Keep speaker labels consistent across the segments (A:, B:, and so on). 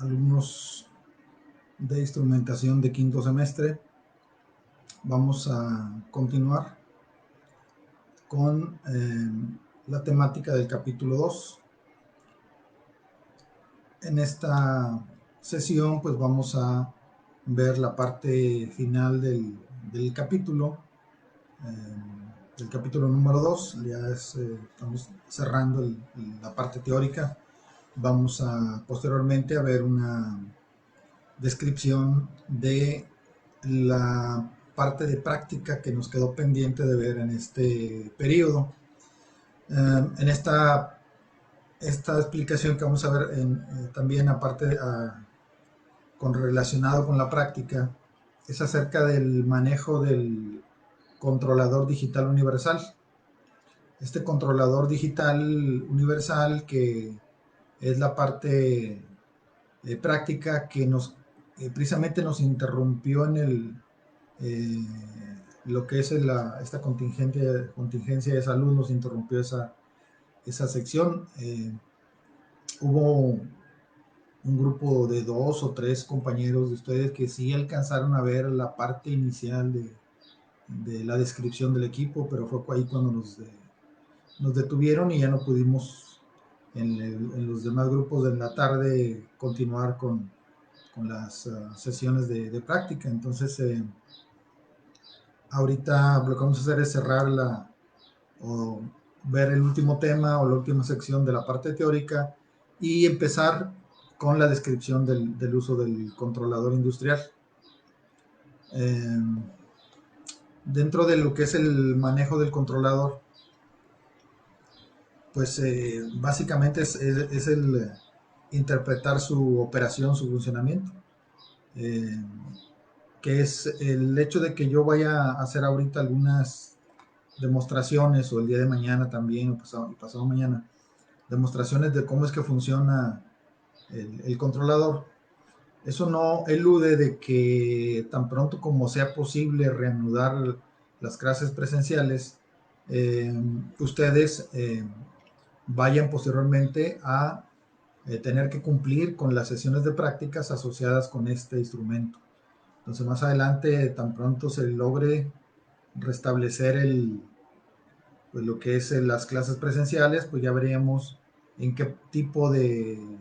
A: alumnos de instrumentación de quinto semestre. Vamos a continuar con la temática del capítulo 2. En esta sesión pues vamos a ver la parte final del capítulo, del capítulo número 2. Ya estamos cerrando la parte teórica. Vamos a posteriormente a ver una descripción de la parte de práctica que nos quedó pendiente de ver en este periodo. En esta explicación que vamos a ver también aparte relacionado con la práctica, es acerca del manejo del controlador digital universal. Este controlador digital universal, que es la parte práctica que precisamente nos interrumpió en lo que es esta contingencia de salud, nos interrumpió esa sección. Hubo un grupo de 2 o 3 compañeros de ustedes que sí alcanzaron a ver la parte inicial de la descripción del equipo, pero fue ahí cuando nos detuvieron y ya no pudimos en los demás grupos de la tarde continuar con las sesiones de práctica. Entonces ahorita lo que vamos a hacer es cerrar o ver el último tema o la última sección de la parte teórica y empezar con la descripción del uso del controlador industrial. Dentro de lo que es el manejo del controlador, pues básicamente es el interpretar su operación, su funcionamiento, que es el hecho de que yo vaya a hacer ahorita algunas demostraciones, o el día de mañana también, o pasado mañana, demostraciones de cómo es que funciona el controlador. Eso no elude de que tan pronto como sea posible reanudar las clases presenciales, ustedes vayan posteriormente a tener que cumplir con las sesiones de prácticas asociadas con este instrumento. Entonces más adelante, tan pronto se logre restablecer pues lo que es las clases presenciales, pues ya veríamos en qué tipo de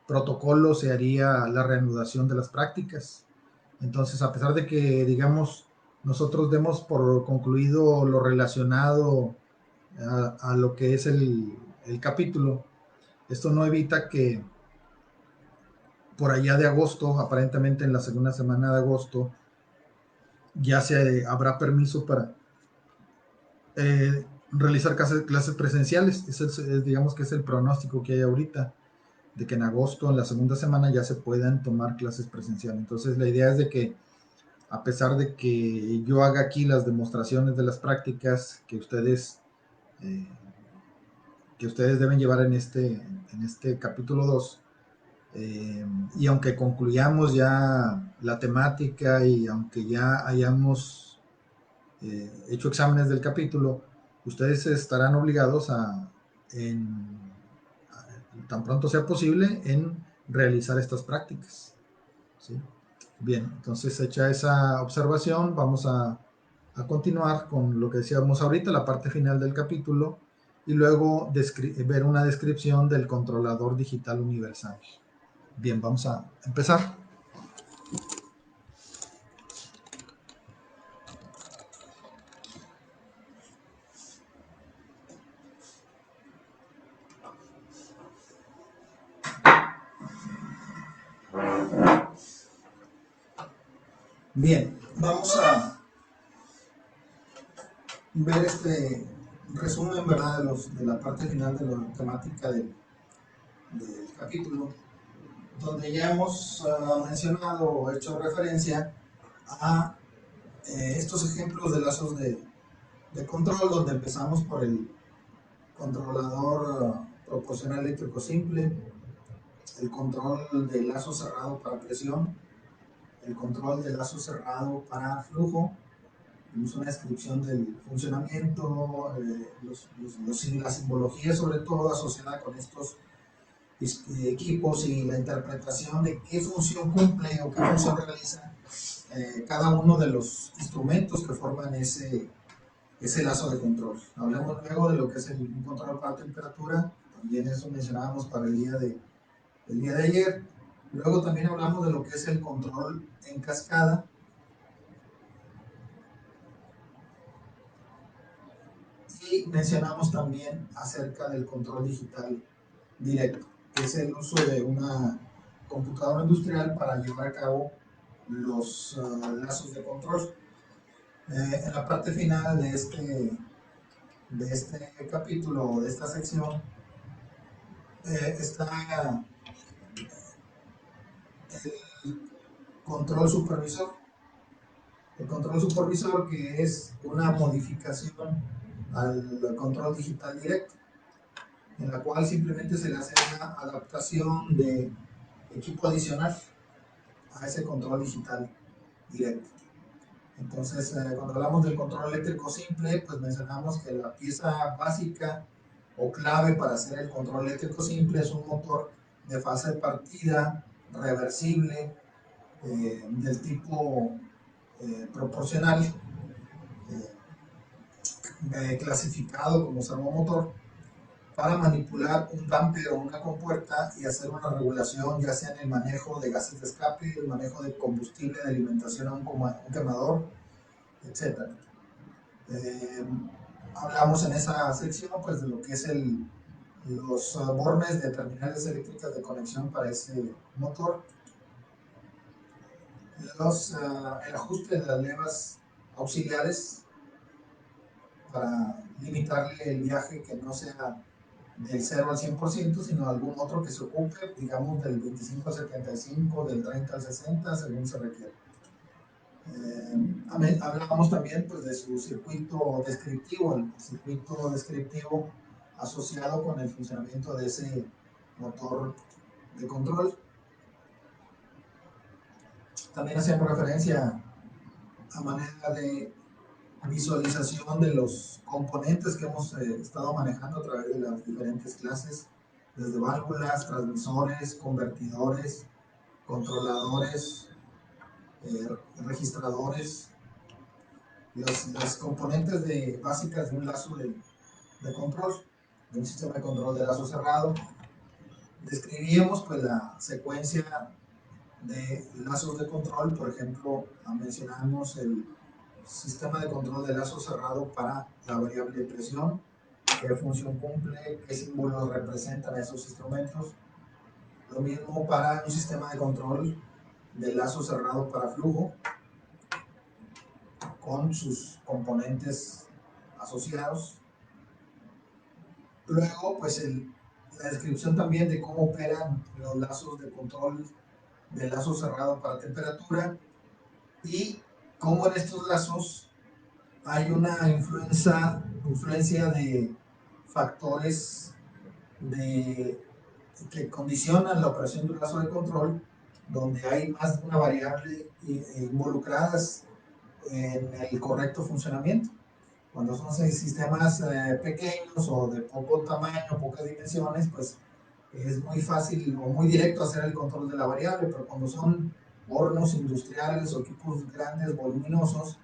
A: protocolo se haría la reanudación de las prácticas. Entonces, a pesar de que, digamos, nosotros demos por concluido lo relacionado a lo que es el capítulo, esto no evita que por allá de agosto, aparentemente en la segunda semana de agosto, ya habrá permiso para realizar clases presenciales. Digamos que es el pronóstico que hay ahorita, de que en agosto, en la segunda semana, ya se puedan tomar clases presenciales. Entonces la idea es de que, a pesar de que yo haga aquí las demostraciones de las prácticas eh, que ustedes deben llevar en este capítulo 2, y aunque concluyamos ya la temática y aunque ya hayamos hecho exámenes del capítulo, ustedes estarán obligados tan pronto sea posible, en realizar estas prácticas, ¿sí? Bien, entonces hecha esa observación, vamos a continuar con lo que decíamos ahorita, la parte final del capítulo, y luego ver una descripción del controlador digital universal. Bien, vamos a empezar. Bien, vamos a ver este resumen, ¿verdad?, de la parte final de la temática del capítulo, donde ya hemos mencionado o hecho referencia a estos ejemplos de lazos de control, donde empezamos por el controlador proporcional eléctrico simple, el control de lazo cerrado para presión, el control de lazo cerrado para flujo. Vimos una descripción del funcionamiento, la simbología sobre todo asociada con estos equipos y la interpretación de qué función cumple o qué función realiza cada uno de los instrumentos que forman ese lazo de control. Hablamos luego de lo que es un control para temperatura, también eso mencionábamos para el día de ayer. Luego también hablamos de lo que es el control en cascada y mencionamos también acerca del control digital directo, que es el uso de una computadora industrial para llevar a cabo los lazos de control. En la parte final de este capítulo o de esta sección está el control supervisor. El control supervisor, que es una modificación al control digital directo, en la cual simplemente se le hace una adaptación de equipo adicional a ese control digital directo. Entonces, cuando hablamos del control eléctrico simple, pues mencionamos que la pieza básica o clave para hacer el control eléctrico simple es un motor de fase de partida reversible del tipo proporcional, clasificado como servomotor, para manipular un damper o una compuerta y hacer una regulación, ya sea en el manejo de gases de escape, el manejo de combustible de alimentación a un quemador, etcétera. Eh, Hablamos en esa sección pues, de lo que es los bornes de terminales eléctricas de conexión para ese motor, el ajuste de las levas auxiliares para limitarle el viaje que no sea del 0 al 100%, sino algún otro que se ocupe, digamos del 25 al 75, del 30 al 60, según se requiere. Hablábamos también pues, de su circuito descriptivo, el circuito descriptivo asociado con el funcionamiento de ese motor de control. También hacíamos referencia a manera de visualización de los componentes que hemos estado manejando a través de las diferentes clases, desde válvulas, transmisores, convertidores, controladores, registradores, las componentes básicas de un lazo de control, de un sistema de control de lazo cerrado. Describíamos pues, la secuencia de lazos de control, por ejemplo, mencionamos el sistema de control de lazo cerrado para la variable de presión, qué función cumple, qué símbolos representan esos instrumentos. Lo mismo para un sistema de control de lazo cerrado para flujo, con sus componentes asociados. Luego, pues la descripción también de cómo operan los lazos de control de lazo cerrado para temperatura y cómo en estos lazos hay una influencia de factores que condicionan la operación de un lazo de control, donde hay más de una variable involucradas en el correcto funcionamiento. Cuando son sistemas pequeños o de poco tamaño, pocas dimensiones, pues es muy fácil o muy directo hacer el control de la variable, pero cuando son hornos industriales o equipos grandes, voluminosos,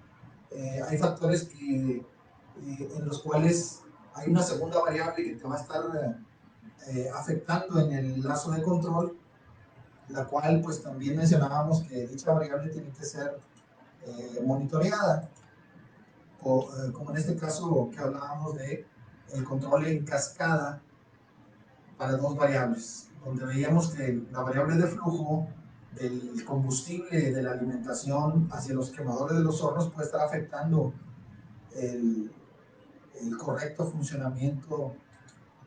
A: hay factores en los cuales hay una segunda variable que te va a estar afectando en el lazo de control, la cual pues también mencionábamos que dicha variable tiene que ser monitoreada, como en este caso que hablábamos de el control en cascada para dos variables, donde veíamos que la variable de flujo del combustible de la alimentación hacia los quemadores de los hornos puede estar afectando el, el correcto funcionamiento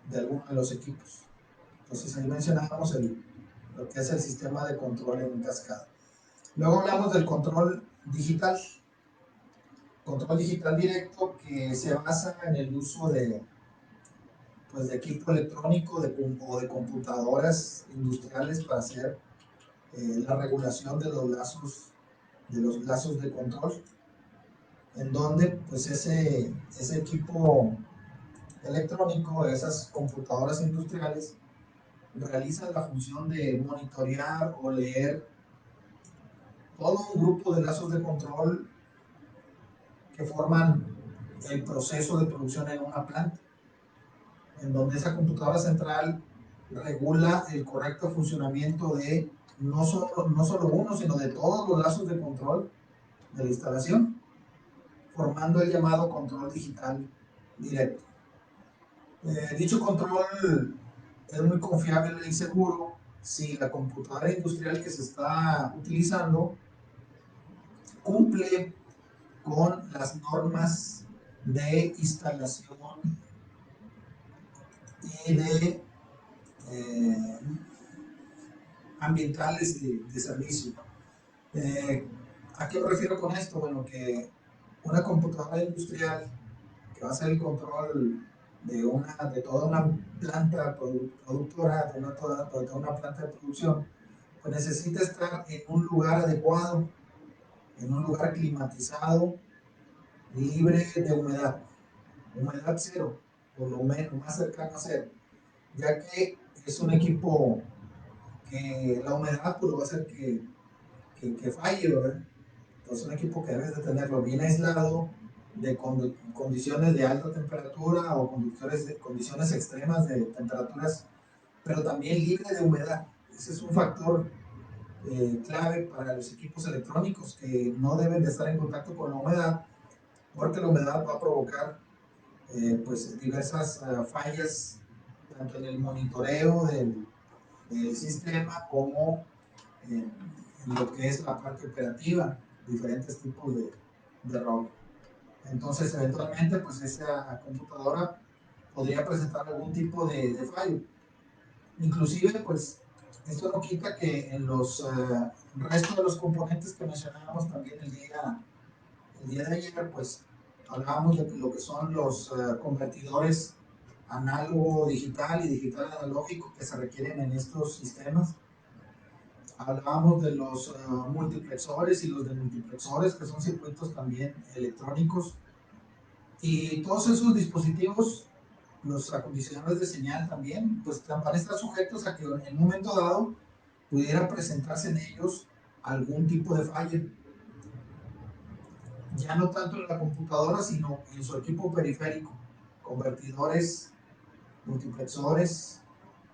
A: de alguno de los equipos. Entonces ahí mencionábamos lo que es el sistema de control en cascada. Luego hablamos del control digital directo, que se basa en el uso pues, de equipo electrónico o de computadoras industriales para hacer la regulación de los lazos de control, en donde pues ese equipo electrónico, esas computadoras industriales, realiza la función de monitorear o leer todo un grupo de lazos de control que forman el proceso de producción en una planta, en donde esa computadora central regula el correcto funcionamiento de no solo uno, sino de todos los lazos de control de la instalación, formando el llamado control digital directo. Dicho control es muy confiable y seguro si la computadora industrial que se está utilizando cumple con las normas de instalación y de eh, ambientales de servicio. Eh, ¿A qué me refiero con esto? Bueno, que una computadora industrial que va a ser el control de toda una planta productora, de toda una planta de producción, pues necesita estar en un lugar adecuado, en un lugar climatizado, libre de humedad, humedad cero, por lo menos más cercano a cero, ya que es un equipo que la humedad pues, va a hacer que falle, ¿verdad? Entonces un equipo que debes de tenerlo bien aislado de condiciones de alta temperatura o condiciones extremas de temperaturas, pero también libre de humedad. Ese es un factor clave para los equipos electrónicos que no deben de estar en contacto con la humedad, porque la humedad va a provocar pues diversas fallas tanto en el monitoreo del sistema como en lo que es la parte operativa, diferentes tipos de error. Entonces, eventualmente, pues esa computadora podría presentar algún tipo de fallo. Inclusive, pues, esto no quita que en los restos de los componentes que mencionábamos también el día de ayer, pues, hablábamos de lo que son los convertidores análogo digital y digital analógico que se requieren en estos sistemas. Hablábamos de los multiplexores y los demultiplexores, que son circuitos también electrónicos. Y todos esos dispositivos, los acondicionadores de señal también, pues van a estar sujetos a que en un momento dado pudiera presentarse en ellos algún tipo de falla. Ya no tanto en la computadora, sino en su equipo periférico. Convertidores, multiplexores,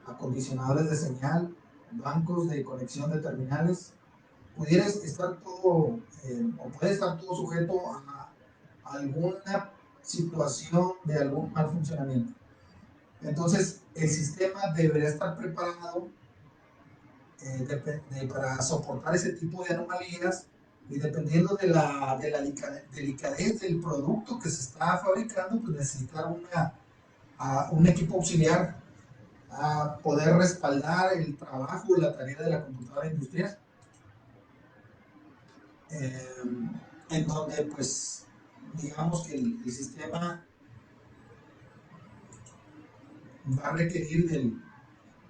A: acondicionadores de señal, bancos de conexión de terminales, pudiera estar todo, o puede estar todo sujeto a alguna situación de algún mal funcionamiento. Entonces, el sistema debería estar preparado para soportar ese tipo de anomalías y dependiendo de la delicadez del producto que se está fabricando, pues necesitar un equipo auxiliar a poder respaldar el trabajo y la tarea de la computadora industrial. eh, en donde pues digamos que el sistema va a requerir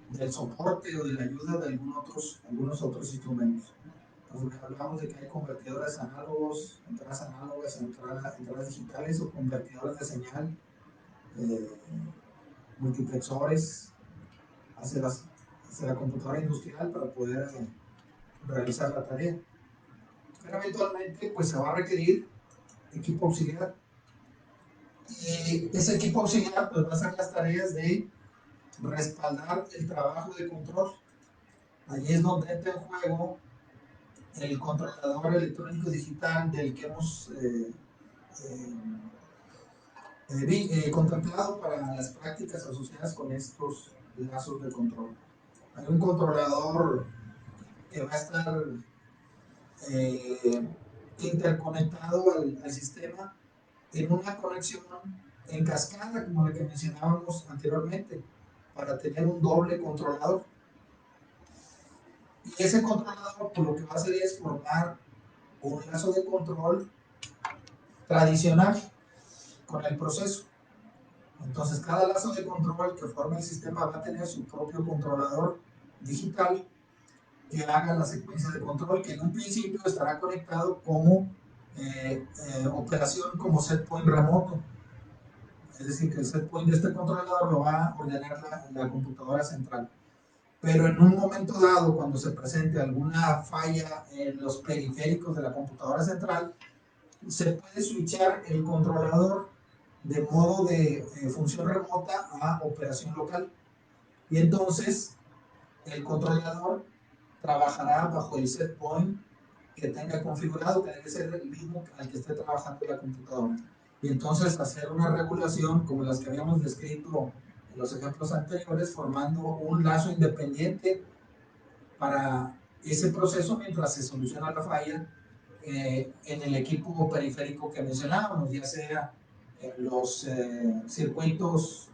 A: del soporte o de la ayuda de algunos otros instrumentos. Entonces, hablamos de que hay convertidores análogos, entradas análogas, entradas digitales o convertidores de señal, eh, multiplexores hacia la computadora industrial para poder realizar la tarea. Pero eventualmente pues se va a requerir equipo auxiliar. Y ese equipo auxiliar pues, va a hacer las tareas de respaldar el trabajo de control. Allí es donde entra en juego el controlador electrónico digital del que hemos eh, contemplado para las prácticas asociadas con estos lazos de control. Hay un controlador que va a estar eh, interconectado al sistema en una conexión en cascada, como la que mencionábamos anteriormente, para tener un doble controlador. Y ese controlador, pues, lo que va a hacer es formar un lazo de control tradicional con el proceso. Entonces, cada lazo de control que forma el sistema va a tener su propio controlador digital que haga la secuencia de control, que en un principio estará conectado como operación como set point remoto. Es decir, que el set point de este controlador lo va a ordenar la computadora central. pero en un momento dado, cuando se presente alguna falla en los periféricos de la computadora central, se puede switchar el controlador de modo de función remota a operación local. Y entonces el controlador trabajará bajo el set point que tenga configurado, que debe ser el mismo al que esté trabajando la computadora. Y entonces hacer una regulación como las que habíamos descrito en los ejemplos anteriores, formando un lazo independiente para ese proceso mientras se soluciona la falla en el equipo periférico que mencionábamos, ya sea en los circuitos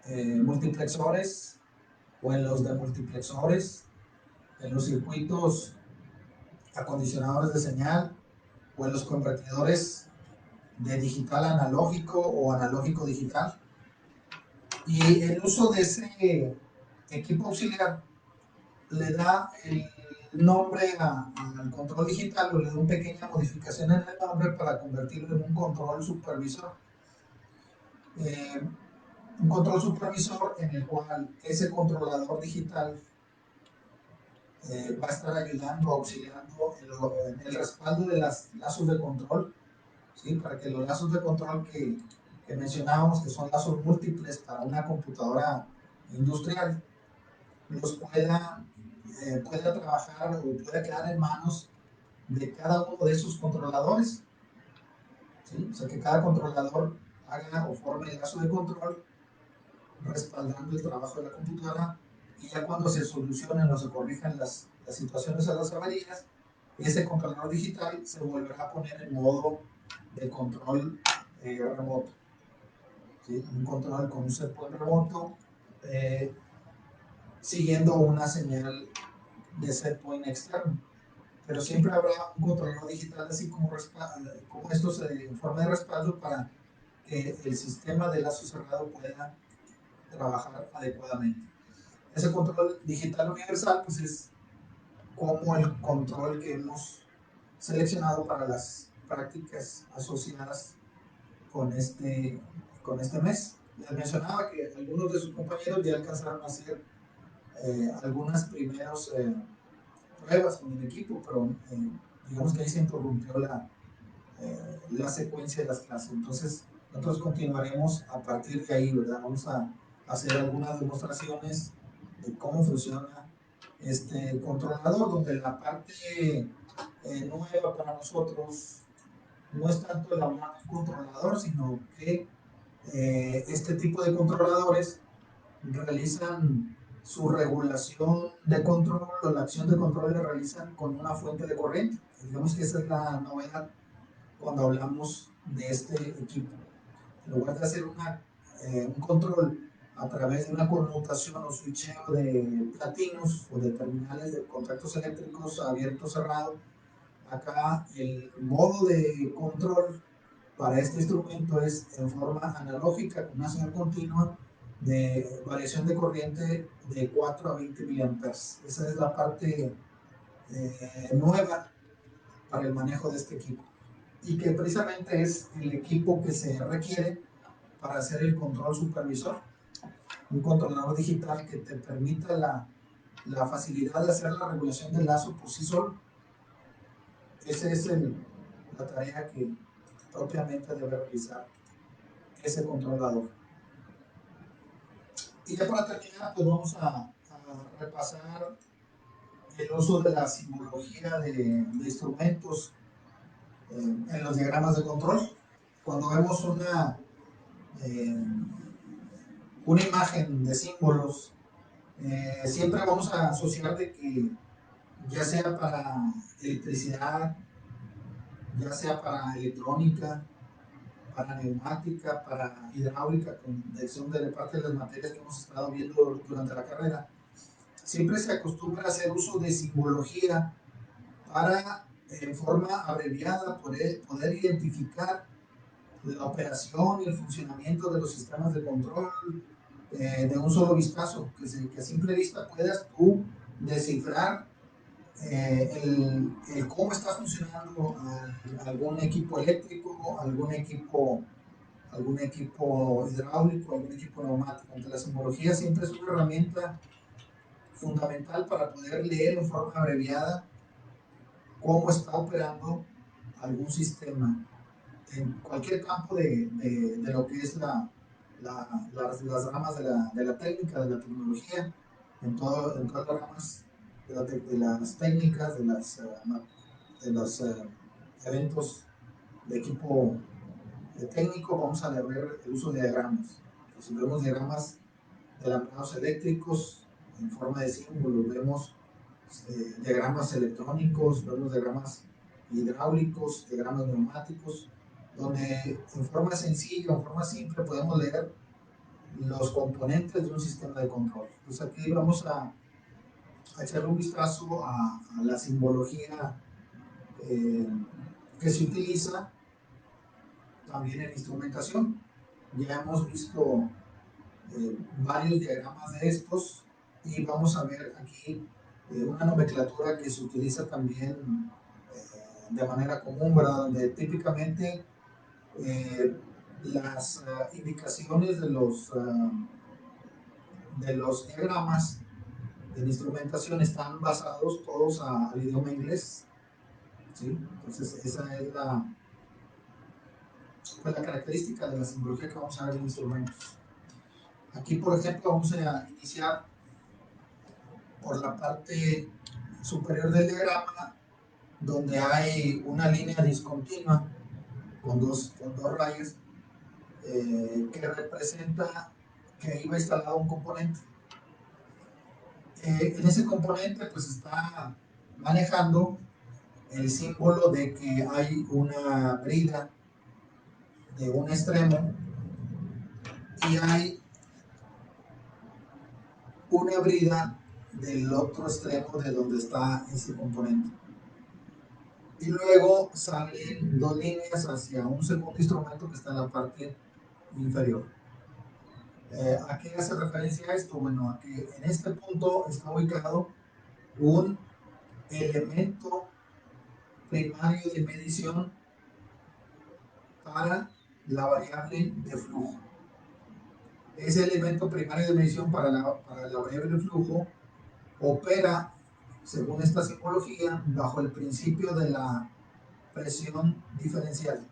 A: multiplexores o en los demultiplexores, en los circuitos acondicionadores de señal o en los convertidores de digital a analógico o analógico digital. Y el uso de ese equipo auxiliar le da el nombre al control digital o le da una pequeña modificación en el nombre para convertirlo en un control supervisor. Eh, un control supervisor en el cual ese controlador digital va a estar ayudando, auxiliando en el respaldo de los lazos de control, ¿sí? Para que los lazos de control que mencionábamos, que son lazos múltiples para una computadora industrial, los pueda trabajar o pueda quedar en manos de cada uno de esos controladores, ¿sí? O sea, que cada controlador haga o forme el lazo de control respaldando el trabajo de la computadora, y ya cuando se solucionen o se corrijan las situaciones a las averías, ese controlador digital se volverá a poner en modo de control remoto, ¿sí? Un control con un set point remoto eh, siguiendo una señal de set point externo. Pero siempre habrá un controlador digital así como estos en forma de respaldo para que el sistema de lazo cerrado pueda trabajar adecuadamente. Ese control digital universal pues es como el control que hemos seleccionado para las prácticas asociadas con este mes. Les mencionaba que algunos de sus compañeros ya alcanzaron a hacer algunas primeras pruebas con el equipo, pero digamos que ahí se interrumpió la secuencia de las clases. Entonces, nosotros continuaremos a partir de ahí, ¿verdad? Vamos a hacer algunas demostraciones de cómo funciona este controlador, donde la parte nueva para nosotros no es tanto el hablar de un controlador, sino que este tipo de controladores realizan su regulación de control o la acción de control la realizan con una fuente de corriente. Digamos que esa es la novedad cuando hablamos de este equipo. En lugar de hacer un control a través de una conmutación o switcheo de platinos o de terminales de contactos eléctricos abierto o cerrado, acá el modo de control para este instrumento es en forma analógica con una señal continua de variación de corriente de 4 a 20 miliamperes. Esa es la parte nueva para el manejo de este equipo y que precisamente es el equipo que se requiere para hacer el control supervisor, un controlador digital que te permita la facilidad de hacer la regulación del lazo por sí solo. Esa es la tarea que propiamente debe realizar ese controlador. Y ya para terminar, pues vamos a repasar el uso de la simbología de instrumentos en los diagramas de control. Cuando vemos eh, una imagen de símbolos, siempre vamos a asociar de que ya sea para electricidad, ya sea para electrónica, para neumática, para hidráulica, con dirección de parte de las materias que hemos estado viendo durante la carrera, siempre se acostumbra a hacer uso de simbología para, en forma abreviada, poder identificar la operación y el funcionamiento de los sistemas de control de un solo vistazo, que a simple vista puedas tú descifrar el cómo está funcionando algún equipo eléctrico, algún equipo algún equipo hidráulico, algún equipo neumático. Entonces, la simbología siempre es una herramienta fundamental para poder leer en forma abreviada cómo está operando algún sistema en cualquier campo de lo que es las ramas de la técnica, de la tecnología, en todas las ramas de las técnicas, de los eventos de equipo técnico, vamos a ver el uso de diagramas. Entonces, vemos diagramas de alambrados eléctricos en forma de símbolos, vemos diagramas electrónicos, vemos diagramas hidráulicos, diagramas neumáticos, donde en forma sencilla, en forma simple, podemos leer los componentes de un sistema de control. Entonces aquí vamos a echarle un vistazo a la simbología eh, que se utiliza también en instrumentación. Ya hemos visto varios diagramas de estos y vamos a ver aquí una nomenclatura que se utiliza también de manera común, ¿verdad? Donde típicamente eh, las indicaciones de los diagramas de la instrumentación están basados todos al idioma inglés, ¿sí? Entonces esa es pues, la característica de la simbología que vamos a ver en instrumentos. Aquí, por ejemplo, vamos a iniciar por la parte superior del diagrama, donde hay una línea discontinua con dos rayas que representa que ahí va instalado un componente. En ese componente pues está manejando el símbolo de que hay una brida de un extremo y hay una brida del otro extremo de donde está ese componente. Y luego salen dos líneas hacia un segundo instrumento que está en la parte inferior. ¿A qué hace referencia esto? Bueno, a que en este punto está ubicado un elemento primario de medición para la variable de flujo. Ese elemento primario de medición para la variable de flujo opera, según esta simbología, bajo el principio de la presión diferencial.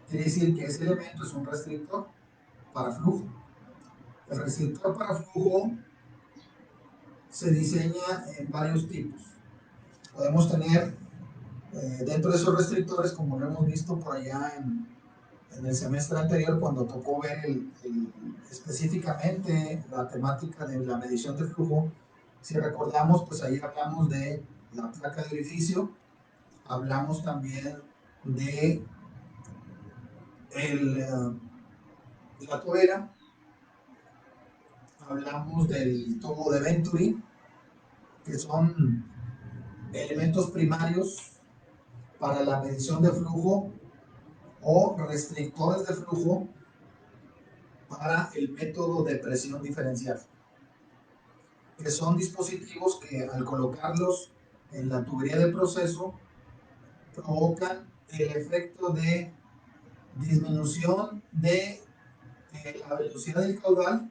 A: Quiere decir que ese elemento es un restrictor para flujo. El restrictor para flujo se diseña en varios tipos. Podemos tener dentro de esos restrictores, como lo hemos visto por allá en el semestre anterior, cuando tocó ver específicamente la temática de la medición de flujo, si recordamos, pues ahí hablamos de la placa de orificio, hablamos también de la tobera, hablamos del tubo de Venturi, que son elementos primarios para la medición de flujo o restrictores de flujo para el método de presión diferencial, que son dispositivos que al colocarlos en la tubería de proceso provocan el efecto de disminución de la velocidad del caudal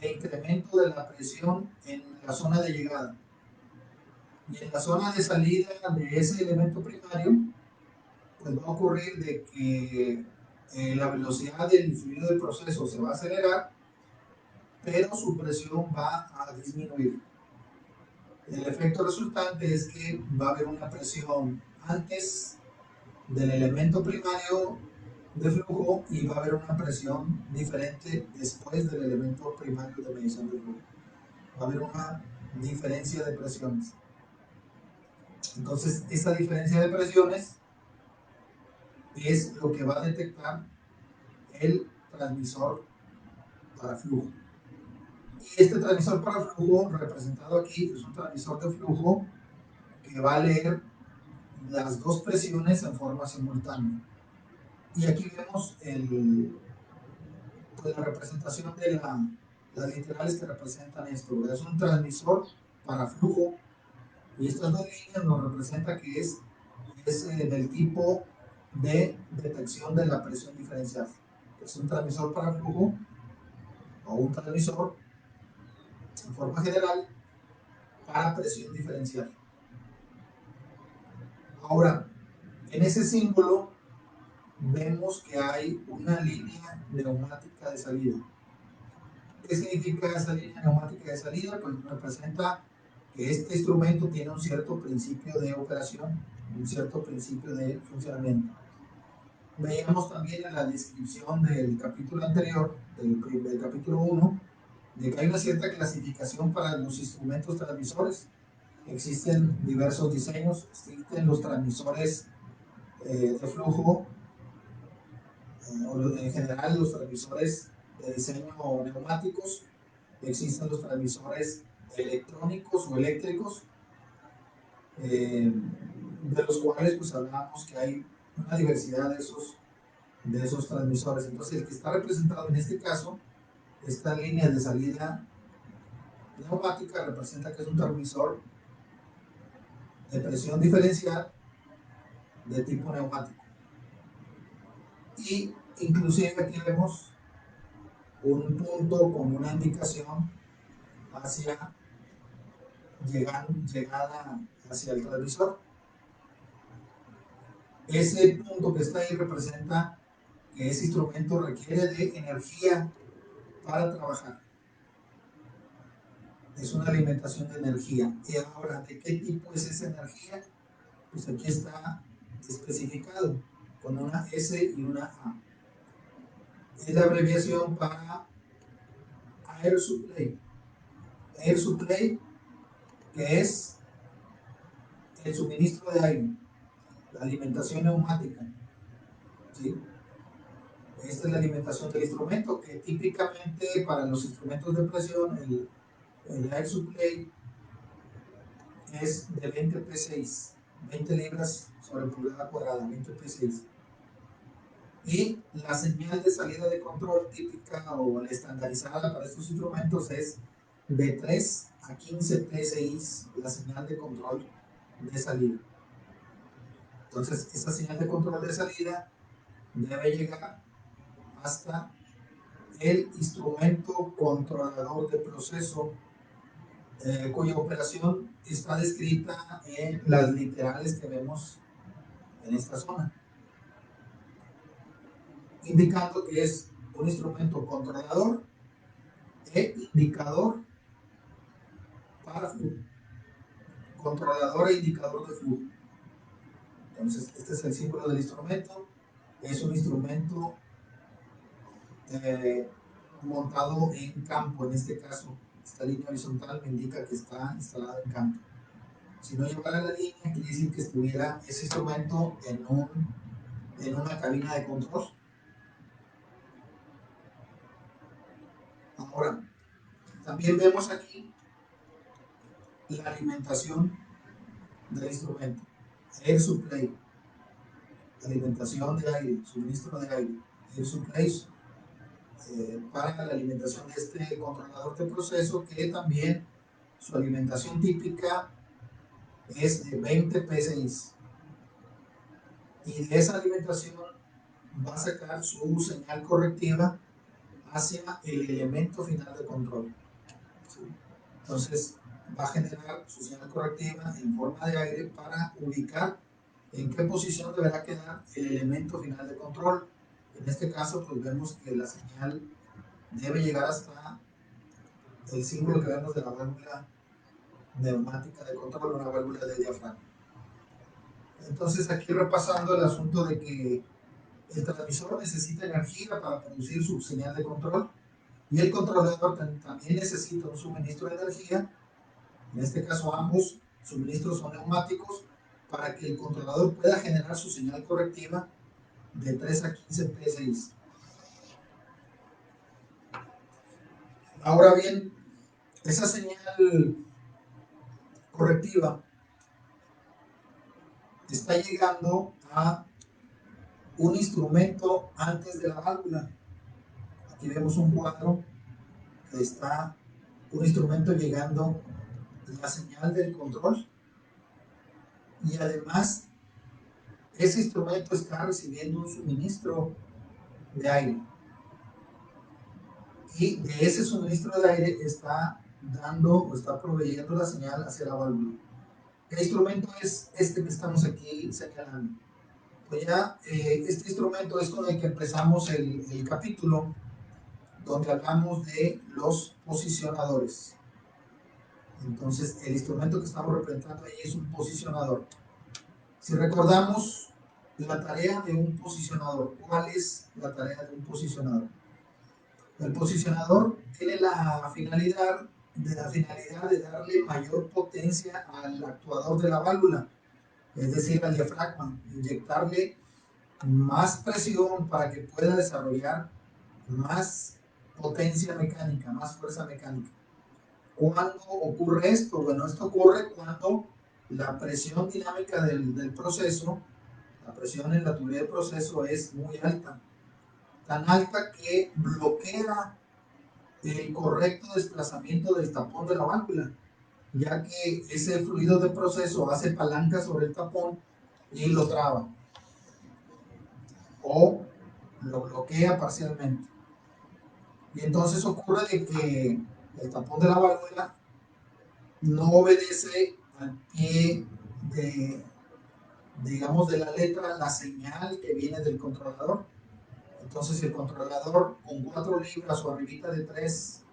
A: e incremento de la presión en la zona de llegada. Y en la zona de salida de ese elemento primario, pues va a ocurrir de que la velocidad del fluido de proceso se va a acelerar, pero su presión va a disminuir. El efecto resultante es que va a haber una presión antes del elemento primario de flujo y va a haber una presión diferente después del elemento primario de medición de flujo. Va a haber una diferencia de presiones. Entonces, esa diferencia de presiones es lo que va a detectar el transmisor para flujo. Y este transmisor para flujo, representado aquí, es un transmisor de flujo que va a leer las dos presiones en forma simultánea. Y aquí vemos pues la representación de las literales que representan esto, ¿verdad? Es un transmisor para flujo y estas dos líneas nos representa que es del tipo de detección de la presión diferencial. Es un transmisor para flujo o un transmisor en forma general para presión diferencial. Ahora, en ese símbolo vemos que hay una línea neumática de salida. ¿Qué significa esa línea neumática de salida? Pues representa que este instrumento tiene un cierto principio de operación, un cierto principio de funcionamiento. Veíamos también en la descripción del capítulo anterior, del capítulo 1, de que hay una cierta clasificación para los instrumentos transmisores. Existen diversos diseños, existen los transmisores de flujo, o en general los transmisores de diseño neumáticos, existen los transmisores electrónicos o eléctricos, de los cuales pues hablamos que hay una diversidad de esos transmisores. Entonces el que está representado en este caso, esta línea de salida neumática representa que es un transmisor de presión diferencial de tipo neumático. Y inclusive aquí vemos un punto con una indicación hacia llegada hacia el transmisor. Ese punto que está ahí representa que ese instrumento requiere de energía para trabajar. Es una alimentación de energía. Y ahora, ¿de qué tipo es esa energía? Pues aquí está especificado con una S y una A. Es la abreviación para Air Supply. Air Supply, que es el suministro de aire, la alimentación neumática. ¿Sí? Esta es la alimentación del instrumento, que típicamente para los instrumentos de presión, el Air Supply es de 20 P6, 20 libras sobre pulgada cuadrada, 20 P6. Y la señal de salida de control típica o la estandarizada para estos instrumentos es de 3 a 15 P6, la señal de control de salida. Entonces, esa señal de control de salida debe llegar hasta el instrumento controlador de proceso, cuya operación está descrita en las literales que vemos en esta zona, indicando que es un instrumento controlador e indicador para flujo. Controlador e indicador de flujo. Entonces, este es el símbolo del instrumento. Es un instrumento montado en campo, en este caso. Esta línea horizontal me indica que está instalado en campo. Si no llevara la línea, quiere decir que estuviera ese instrumento en una cabina de control. Ahora, también vemos aquí la alimentación del instrumento. Air supply, alimentación de aire, suministro de aire. Air supply, para la alimentación de este controlador de proceso, que también su alimentación típica es de 20 PSI. Y de esa alimentación va a sacar su señal correctiva hacia el elemento final de control. ¿Sí? Entonces va a generar su señal correctiva en forma de aire para ubicar en qué posición deberá quedar el elemento final de control. En este caso, pues vemos que la señal debe llegar hasta el símbolo que vemos de la válvula neumática de control, una válvula de diafragma. Entonces, aquí repasando el asunto de que el transmisor necesita energía para producir su señal de control y el controlador también necesita un suministro de energía. En este caso, ambos suministros son neumáticos para que el controlador pueda generar su señal correctiva de 3 a 15 PSI. Ahora bien, esa señal correctiva está llegando a un instrumento antes de la válvula. Aquí vemos un cuadro que está un instrumento llegando la señal del control y además ese instrumento está recibiendo un suministro de aire y de ese suministro de aire está dando o está proveyendo la señal hacia la válvula. ¿Qué instrumento es este que estamos aquí señalando? Pues ya este instrumento es con el que empezamos el capítulo donde hablamos de los posicionadores. Entonces, el instrumento que estamos representando ahí es un posicionador. Si recordamos la tarea de un posicionador, ¿cuál es la tarea de un posicionador? El posicionador tiene la finalidad de darle mayor potencia al actuador de la válvula, es decir, al diafragma, inyectarle más presión para que pueda desarrollar más potencia mecánica, más fuerza mecánica. ¿Cuándo ocurre esto? Bueno, esto ocurre cuando la presión dinámica del proceso, la presión en la tubería de proceso es muy alta, tan alta que bloquea el correcto desplazamiento del tapón de la válvula, ya que ese fluido de proceso hace palanca sobre el tapón y lo traba o lo bloquea parcialmente. Y entonces ocurre de que el tapón de la válvula no obedece al pie de, digamos, de la letra, la señal que viene del controlador. Entonces, si el controlador con 4 libras o arribita de 3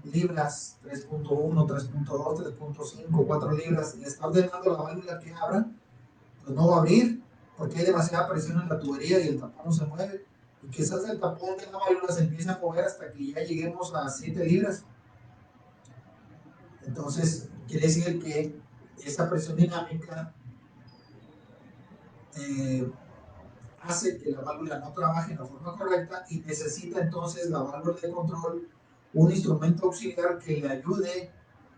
A: libras, 3.1, 3.2, 3.5, 4 libras, le está ordenando la válvula que abra, pues no va a abrir porque hay demasiada presión en la tubería y el tapón no se mueve. Y quizás el tapón de la válvula se empiece a mover hasta que ya lleguemos a 7 libras. Entonces, quiere decir que esa presión dinámica eh, hace que la válvula no trabaje de la forma correcta y necesita entonces la válvula de control un instrumento auxiliar que le ayude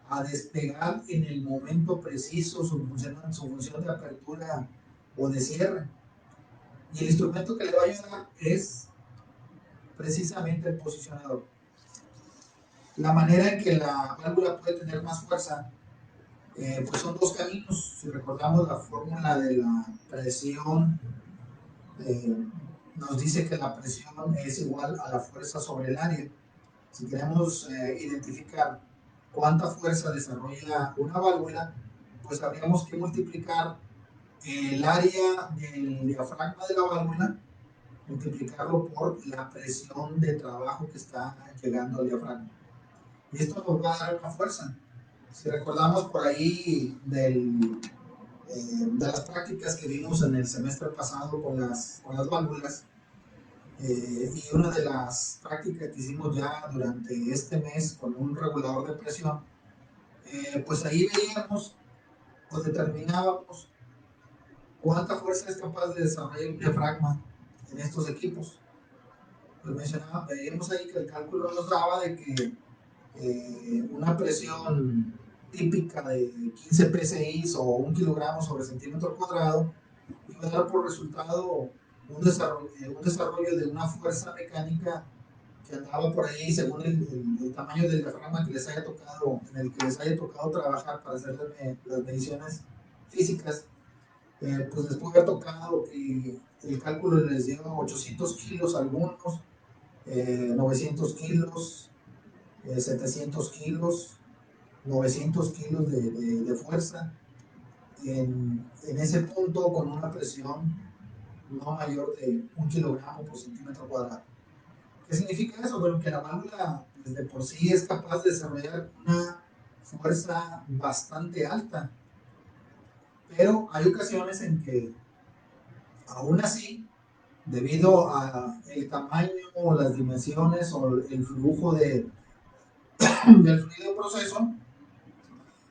A: a despegar en el momento preciso su función de apertura o de cierre. Y el instrumento que le va a ayudar es precisamente el posicionador. La manera en que la válvula puede tener más fuerza, pues son dos caminos. Si recordamos la fórmula de la presión, eh, nos dice que la presión es igual a la fuerza sobre el área. Si queremos identificar cuánta fuerza desarrolla una válvula, pues habríamos que multiplicar el área del diafragma de la válvula, multiplicarlo por la presión de trabajo que está llegando al diafragma. Y esto nos va a dar una fuerza. Si recordamos por ahí de las prácticas que vimos en el semestre pasado con las válvulas, y una de las prácticas que hicimos ya durante este mes con un regulador de presión, pues ahí veíamos o determinábamos cuánta fuerza es capaz de desarrollar un diafragma en estos equipos. Pues veíamos ahí que el cálculo nos daba de que una presión típica de 15 psi o 1 kilogramo sobre centímetro cuadrado iba a dar por resultado un desarrollo de una fuerza mecánica que andaba por ahí según el tamaño del diafragma que les haya tocado, en el que les haya tocado trabajar para hacer las mediciones físicas. Pues les puede haber tocado que el cálculo les dio 800 kilos a algunos, 900 kilos, 700 kilos, 900 kilos de fuerza en ese punto con una presión no mayor de 1 kilogramo por centímetro cuadrado. ¿Qué significa eso? Bueno, que la válvula pues, de por sí es capaz de desarrollar una fuerza bastante alta, pero hay ocasiones en que aún así, debido a el tamaño o las dimensiones o el flujo del fluido de proceso,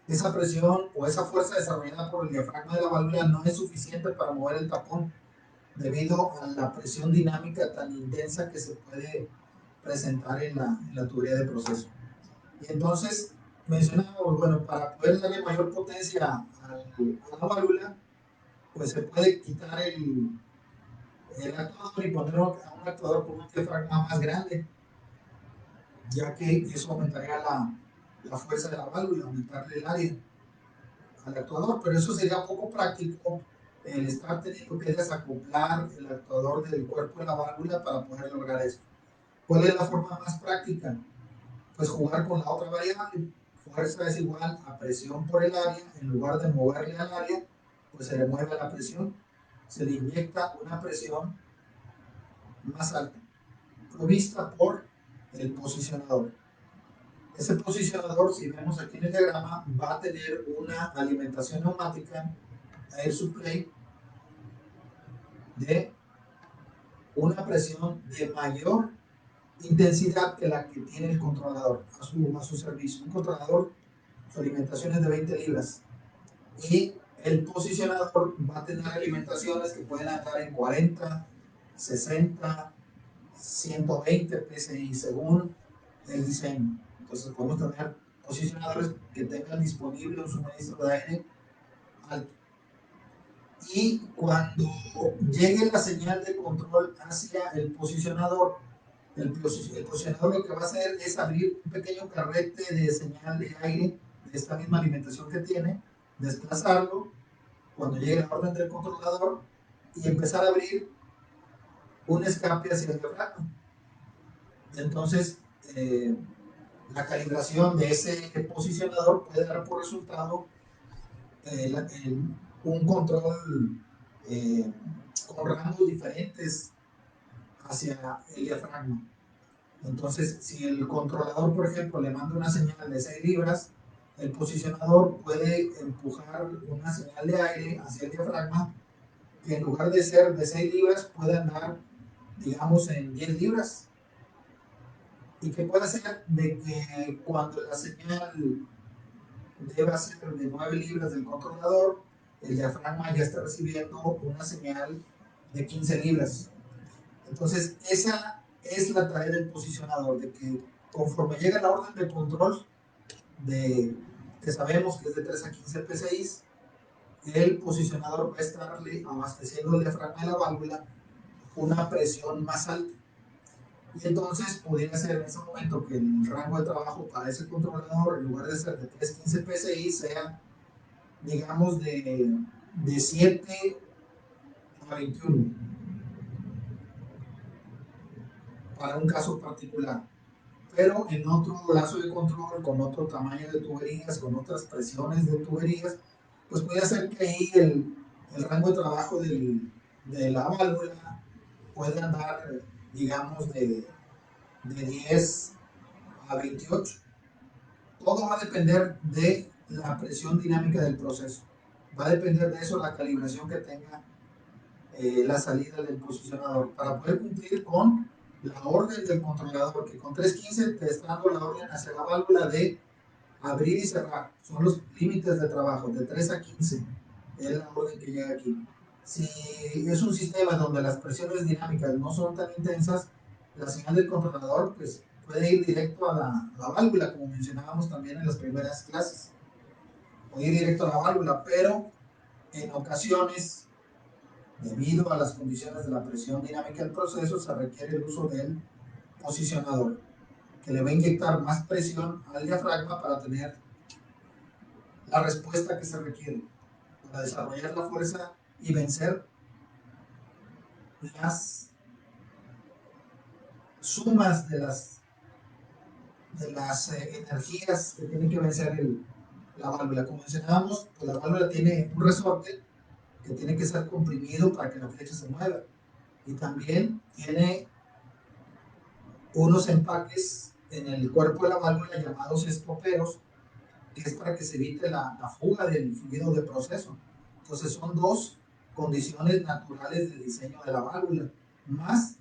A: esa presión o esa fuerza desarrollada por el diafragma de la válvula no es suficiente para mover el tapón debido a la presión dinámica tan intensa que se puede presentar en la tubería de proceso. Y entonces mencionamos, bueno, para poder darle mayor potencia a la válvula, pues se puede quitar el actuador y poner a un actuador con un diafragma más grande, ya que eso aumentaría la fuerza de la válvula, aumentarle el área al actuador, pero eso sería poco práctico el estar teniendo que desacoplar el actuador del cuerpo de la válvula para poder lograr esto. ¿Cuál es la forma más práctica? Pues jugar con la otra variable. Fuerza es igual a presión por el área. En lugar de moverle al área, pues se le mueve la presión. Se le inyecta una presión más alta, provista por el posicionador. Ese posicionador, si vemos aquí en el diagrama, va a tener una alimentación neumática, air supply, de una presión de mayor intensidad que la que tiene el controlador a su servicio. Un controlador, su alimentación es de 20 libras y el posicionador va a tener alimentaciones que pueden andar en 40, 60, 120 PSI según el diseño. Entonces podemos tener posicionadores que tengan disponible un suministro de aire alto. Y cuando llegue la señal de control hacia el posicionador, el posicionador lo que va a hacer es abrir un pequeño carrete de señal de aire de esta misma alimentación que tiene, desplazarlo cuando llegue la orden del controlador y empezar a abrir un escape hacia el diafragma. Entonces, la calibración de ese posicionador puede dar por resultado un control eh, con rangos diferentes hacia el diafragma. Entonces, si el controlador, por ejemplo, le manda una señal de 6 libras, el posicionador puede empujar una señal de aire hacia el diafragma que en lugar de ser de 6 libras puede andar, digamos, en 10 libras. Y que puede ser de que cuando la señal deba ser de 9 libras del controlador, el diafragma ya está recibiendo una señal de 15 libras. Entonces, esa es la tarea del posicionador, de que conforme llega la orden de control, que sabemos que es de 3 a 15 PSI, el posicionador va a estarle abasteciendo el diafragma de la válvula una presión más alta. Y entonces podría ser en ese momento que el rango de trabajo para ese controlador, en lugar de ser de 315 PSI, sea, digamos, de 7 a 21, para un caso particular. Pero en otro lazo de control, con otro tamaño de tuberías, con otras presiones de tuberías, pues puede ser que ahí el rango de trabajo de la válvula puede andar, digamos, de 10 a 28. Todo va a depender de la presión dinámica del proceso. Va a depender de eso la calibración que tenga la salida del posicionador para poder cumplir con la orden del controlador, que con 315 te está dando la orden hacia la válvula de abrir y cerrar. Son los límites de trabajo, de 3 a 15 es la orden que llega aquí. Si es un sistema donde las presiones dinámicas no son tan intensas, la señal del controlador pues, puede ir directo a la válvula, como mencionábamos también en las primeras clases. Puede ir directo a la válvula, pero en ocasiones, debido a las condiciones de la presión dinámica del proceso, se requiere el uso del posicionador, que le va a inyectar más presión al diafragma para tener la respuesta que se requiere, para desarrollar la fuerza y vencer las sumas de las energías que tiene que vencer la válvula. Como mencionábamos, pues la válvula tiene un resorte que tiene que ser comprimido para que la flecha se mueva. Y también tiene unos empaques en el cuerpo de la válvula llamados estoperos, que es para que se evite la fuga del fluido de proceso. Entonces son dos condiciones naturales de diseño de la válvula, más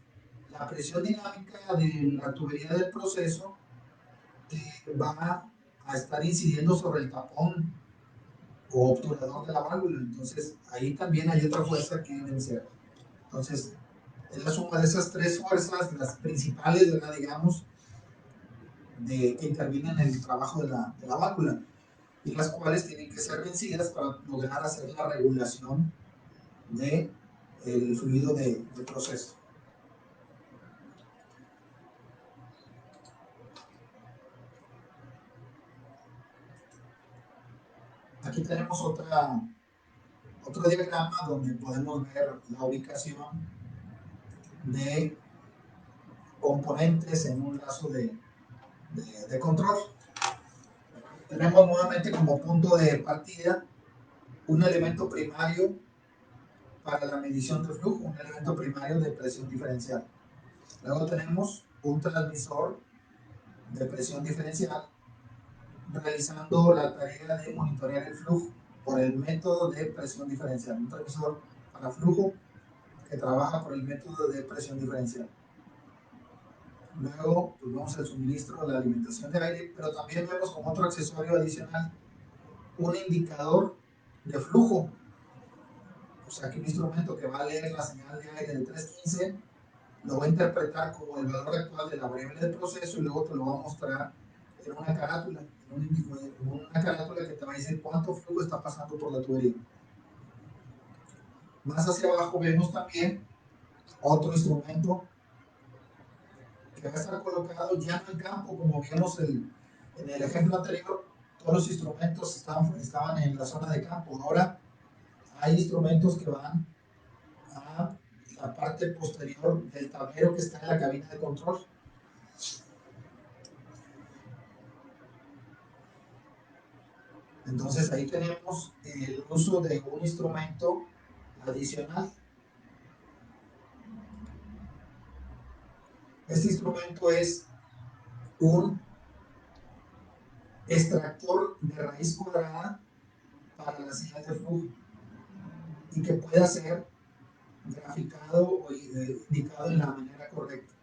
A: la presión dinámica de la tubería del proceso que va a estar incidiendo sobre el tapón o obturador de la válvula. Entonces ahí también hay otra fuerza que vencer. Entonces es la suma de esas tres fuerzas, las principales, digamos, que intervienen en el trabajo de la válvula, y las cuales tienen que ser vencidas para lograr hacer la regulación del fluido de proceso. Aquí tenemos otro diagrama donde podemos ver la ubicación de componentes en un lazo de control. Tenemos nuevamente como punto de partida un elemento primario para la medición de flujo, un elemento primario de presión diferencial. Luego tenemos un transmisor de presión diferencial realizando la tarea de monitorear el flujo por el método de presión diferencial. Un transmisor para flujo que trabaja por el método de presión diferencial. Luego pues vemos el suministro de la alimentación de aire, pero también vemos como otro accesorio adicional un indicador de flujo. O sea, que un instrumento que va a leer la señal de aire de 315 lo va a interpretar como el valor actual de la variable de proceso y luego te lo va a mostrar en una carátula, en una carátula que te va a decir cuánto flujo está pasando por la tubería. Más hacia abajo vemos también otro instrumento que va a estar colocado ya en el campo, como vimos en el ejemplo anterior, todos los instrumentos estaban en la zona de campo. Ahora hay instrumentos que van a la parte posterior del tablero que está en la cabina de control. Entonces ahí tenemos el uso de un instrumento adicional. Este instrumento es un extractor de raíz cuadrada para la señal de flujo y que pueda ser graficado o indicado en la manera correcta.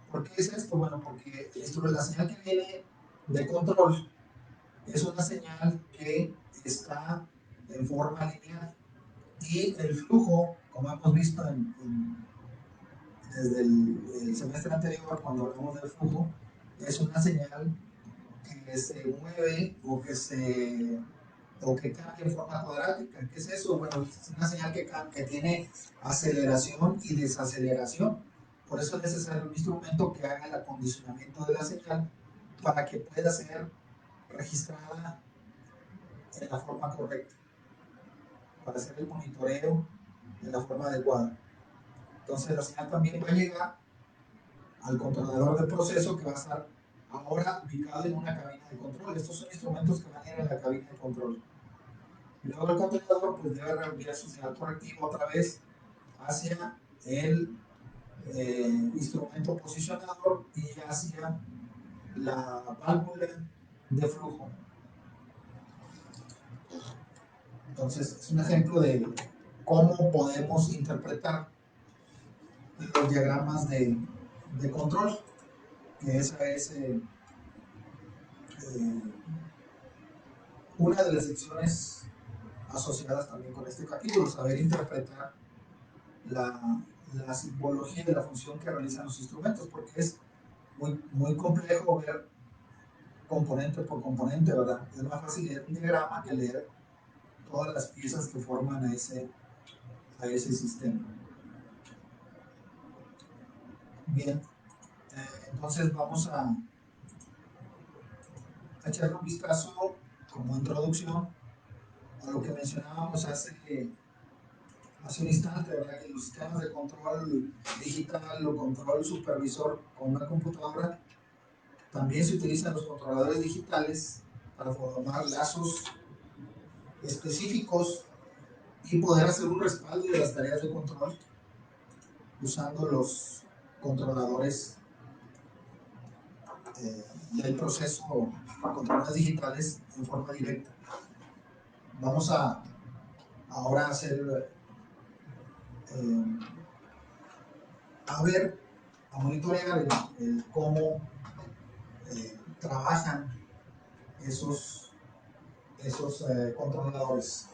A: ¿Por qué es esto? Bueno, porque la señal que viene de control es una señal que está en forma lineal y el flujo, como hemos visto desde el semestre anterior cuando hablamos del flujo, es una señal que se mueve o que cambia en forma cuadrática. ¿Qué es eso? Bueno, es una señal que tiene aceleración y desaceleración. Por eso es necesario un instrumento que haga el acondicionamiento de la señal para que pueda ser registrada en la forma correcta, para hacer el monitoreo de la forma adecuada. Entonces la señal también va a llegar al controlador de proceso que va a estar ahora ubicado en una cabina de control. Estos son instrumentos que van a ir en la cabina de control. Luego el controlador pues debe reenviar su señal correctiva otra vez hacia el instrumento posicionador y hacia la válvula de flujo. Entonces es un ejemplo de cómo podemos interpretar los diagramas de control, que esa es una de las secciones asociadas también con este capítulo, saber interpretar la simbología de la función que realizan los instrumentos, porque es muy complejo ver componente por componente, ¿verdad? Es más fácil leer un diagrama que leer todas las piezas que forman a ese sistema. Bien, entonces vamos a echarle un vistazo como introducción a lo que mencionábamos hace un instante, ¿verdad? Que los sistemas de control digital o control supervisor con una computadora también se utilizan los controladores digitales para formar lazos específicos y poder hacer un respaldo de las tareas de control usando los controladores del proceso, controladores digitales en forma directa. Vamos a ahora eh, a monitorear cómo trabajan esos controladores.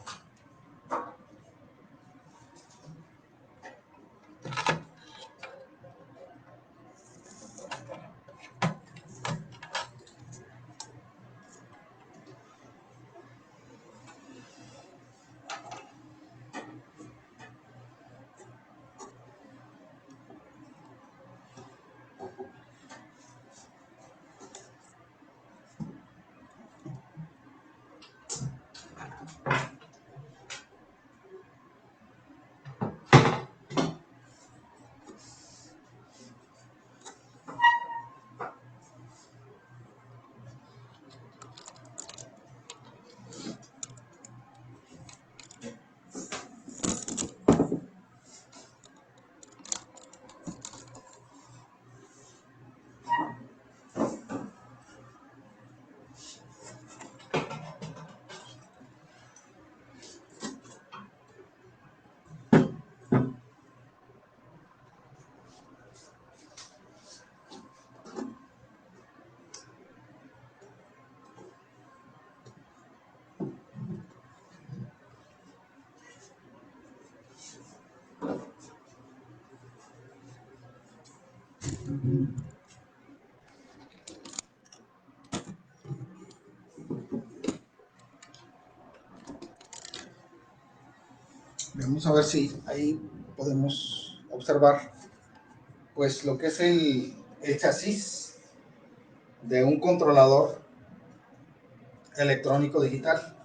A: Vamos a ver si ahí podemos observar pues lo que es el chasis de un controlador electrónico digital.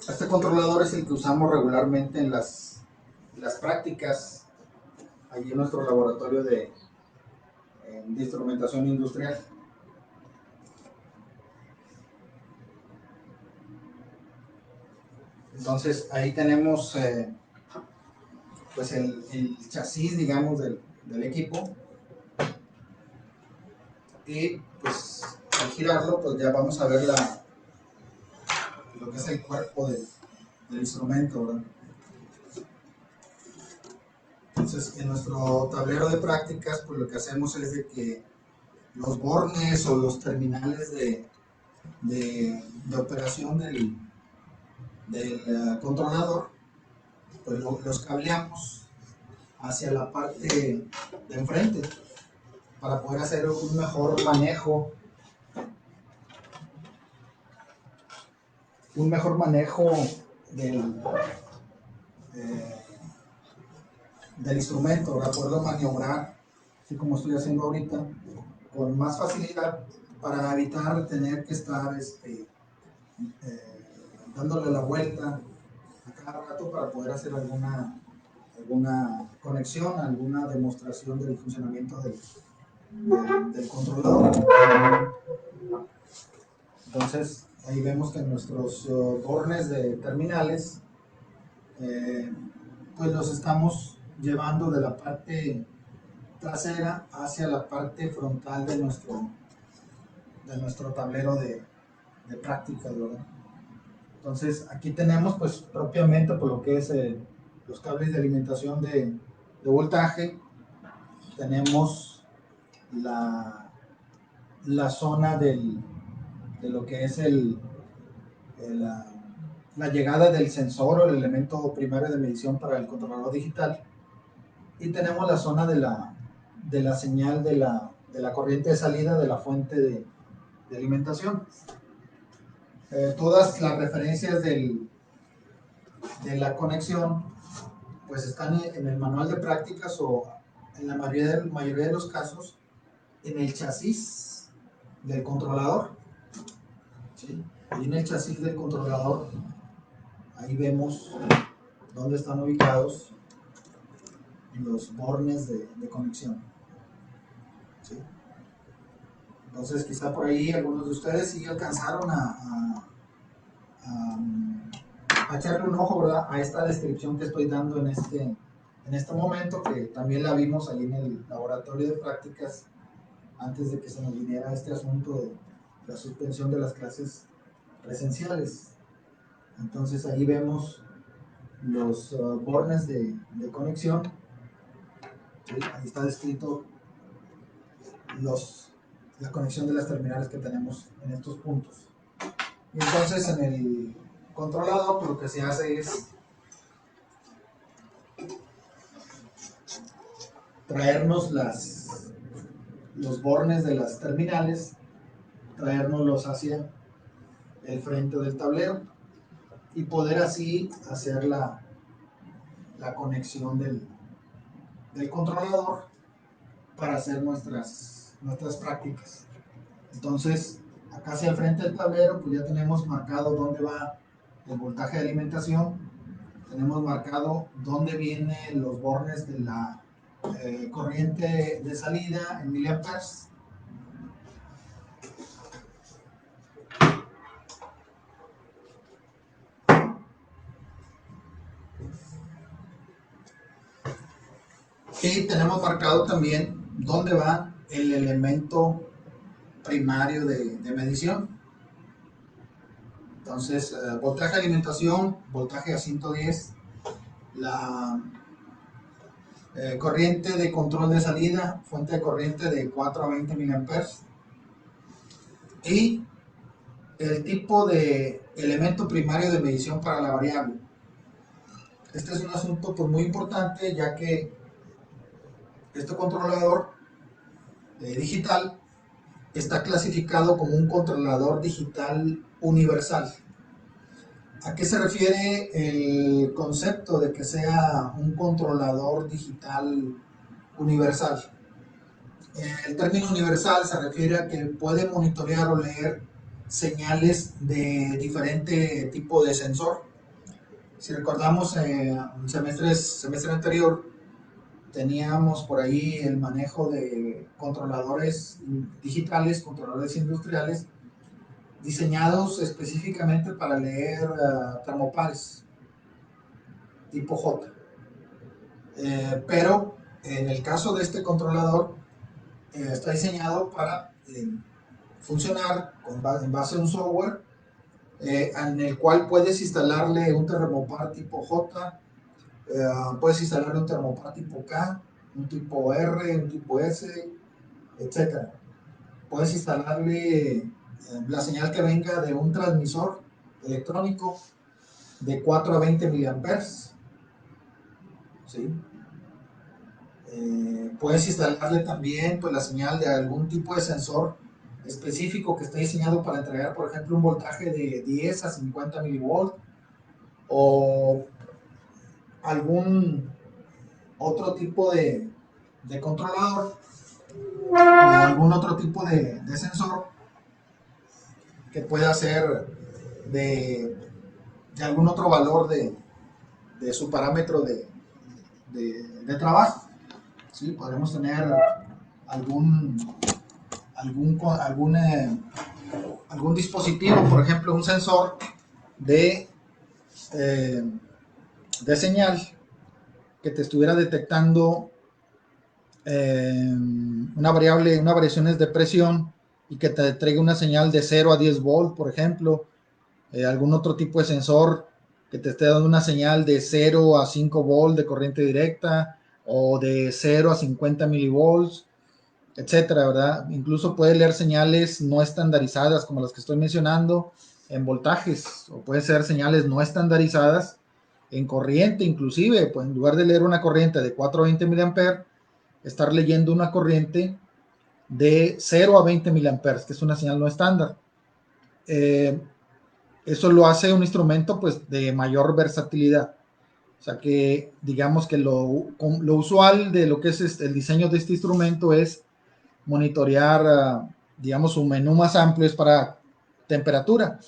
A: Este controlador es el que usamos regularmente en las prácticas allí en nuestro laboratorio de instrumentación industrial. Entonces ahí tenemos pues el chasis, digamos, del equipo, y pues al girarlo pues ya vamos a ver lo que es el cuerpo del instrumento, ¿verdad? Entonces en nuestro tablero de prácticas pues lo que hacemos es de que los bornes o los terminales de operación del controlador pues los cableamos hacia la parte de enfrente para poder hacer un mejor manejo del, eh, del instrumento, para poderlo maniobrar, así como estoy haciendo ahorita, con más facilidad, para evitar tener que estar dándole la vuelta a cada rato para poder hacer alguna conexión, alguna demostración del funcionamiento del controlador. Entonces ahí vemos que nuestros bornes de terminales pues los estamos llevando de la parte trasera hacia la parte frontal de nuestro tablero de prácticas, ¿verdad? Entonces aquí tenemos pues propiamente por lo que es los cables de alimentación de voltaje. Tenemos la zona de lo que es la llegada del sensor o el elemento primario de medición para el controlador digital, y tenemos la zona de la señal de la corriente de salida de la fuente de alimentación. Todas las referencias de la conexión pues están en el manual de prácticas, o en la mayoría de los casos en el chasis del controlador, ¿sí? Y en el chasis del controlador ahí vemos dónde están ubicados los bornes de conexión, ¿sí? Entonces quizá por ahí algunos de ustedes sí alcanzaron a echarle un ojo, ¿verdad?, a esta descripción que estoy dando en este momento, que también la vimos ahí en el laboratorio de prácticas antes de que se nos viniera este asunto de la suspensión de las clases presenciales. Entonces ahí vemos los bornes de conexión, ¿sí? Ahí está descrito la conexión de las terminales que tenemos en estos puntos. Y entonces en el controlador lo que se hace es traernos los bornes de las terminales, traérnoslos hacia el frente del tablero y poder así hacer la conexión del controlador para hacer nuestras prácticas. Entonces acá hacia el frente del tablero pues ya tenemos marcado dónde va el voltaje de alimentación, tenemos marcado dónde vienen los bornes de la corriente de salida en miliamperes. Y tenemos marcado también dónde va el elemento primario de medición. Entonces, voltaje de alimentación, voltaje a 110, la corriente de control de salida, fuente de corriente de 4 a 20 miliamperes, y el tipo de elemento primario de medición para la variable. Este es un asunto pues muy importante, ya que este controlador digital, está clasificado como un controlador digital universal. ¿A qué se refiere el concepto de que sea un controlador digital universal? El término universal se refiere a que puede monitorear o leer señales de diferente tipo de sensor. Si recordamos, un semestre anterior teníamos por ahí el manejo de controladores digitales, controladores industriales, diseñados específicamente para leer termopares tipo J. Pero en el caso de este controlador, está diseñado para funcionar en base a un software en el cual puedes instalarle un termopar tipo J, puedes instalarle un termopar tipo K, un tipo R, un tipo S, etcétera. Puedes instalarle la señal que venga de un transmisor electrónico de 4 a 20 miliamperes, ¿sí? Puedes instalarle también pues, la señal de algún tipo de sensor específico que esté diseñado para entregar, por ejemplo, un voltaje de 10 a 50 milivolts o algún otro tipo de controlador o algún otro tipo de sensor que pueda ser de, de algún otro valor de su parámetro de trabajo. ¿Sí? Podemos tener algún, algún dispositivo, por ejemplo, un sensor de, eh, de señal que te estuviera detectando una variaciones de presión y que te traiga una señal de 0 a 10 volt, por ejemplo, algún otro tipo de sensor que te esté dando una señal de 0 a 5 volt de corriente directa o de 0 a 50 milivolts, etcétera, ¿verdad? Incluso puede leer señales no estandarizadas como las que estoy mencionando en voltajes, o puede ser señales no estandarizadas en corriente, inclusive, pues en lugar de leer una corriente de 4 a 20 miliamperes, estar leyendo una corriente de 0 a 20 miliamperes, que es una señal no estándar. Eso lo hace un instrumento pues de mayor versatilidad. O sea que digamos que lo usual de lo que es el diseño de este instrumento es monitorear, digamos, su menú más amplio es para temperatura,